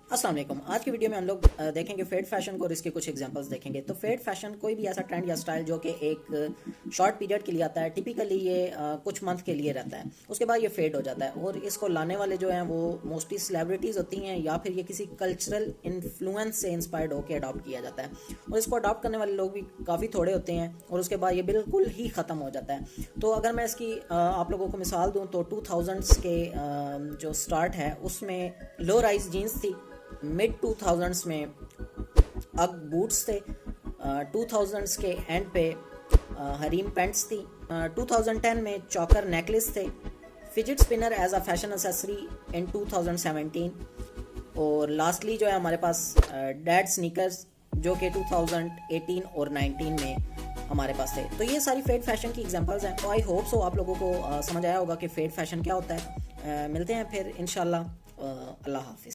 अस्सलाम वालेकुम। आज की वीडियो में हम लोग देखेंगे फेड फैशन को और इसके कुछ एग्जांपल्स देखेंगे। तो फेड फैशन कोई भी ऐसा ट्रेंड या स्टाइल जो कि एक शॉर्ट पीरियड के लिए आता है, टिपिकली ये कुछ मंथ के लिए रहता है, उसके बाद ये फेड हो जाता है और इसको लाने वाले जो हैं वो मोस्टली सेलिब्रिटीज़ होती हैं या फिर ये किसी कल्चरल इन्फ्लुएंस से इंस्पायर्ड होकर अडॉप्ट किया जाता है और इसको अडॉप्ट करने वाले लोग भी काफ़ी थोड़े होते हैं और उसके बाद ये बिल्कुल ही ख़त्म हो जाता है। तो अगर मैं इसकी आप लोगों को मिसाल दूँ तो 2000s के जो स्टार्ट है उसमें लो राइज जीन्स थी, मिड 2000s में अग बूट्स थे, 2000s के एंड पे हरीम पैंट्स थी, 2010 में चौकर नेकलेस थे, fidget spinner as a fashion accessory in 2017 और लास्टली जो है हमारे पास डैड स्नीकर्स जो कि 2018 और 19 में हमारे पास थे। तो ये सारी फेड फैशन की एग्जांपल्स हैं। तो आई होप सो आप लोगों को समझ आया होगा कि फेड फैशन क्या होता है। मिलते हैं फिर इंशाल्लाह। अल्लाह हाफिज़।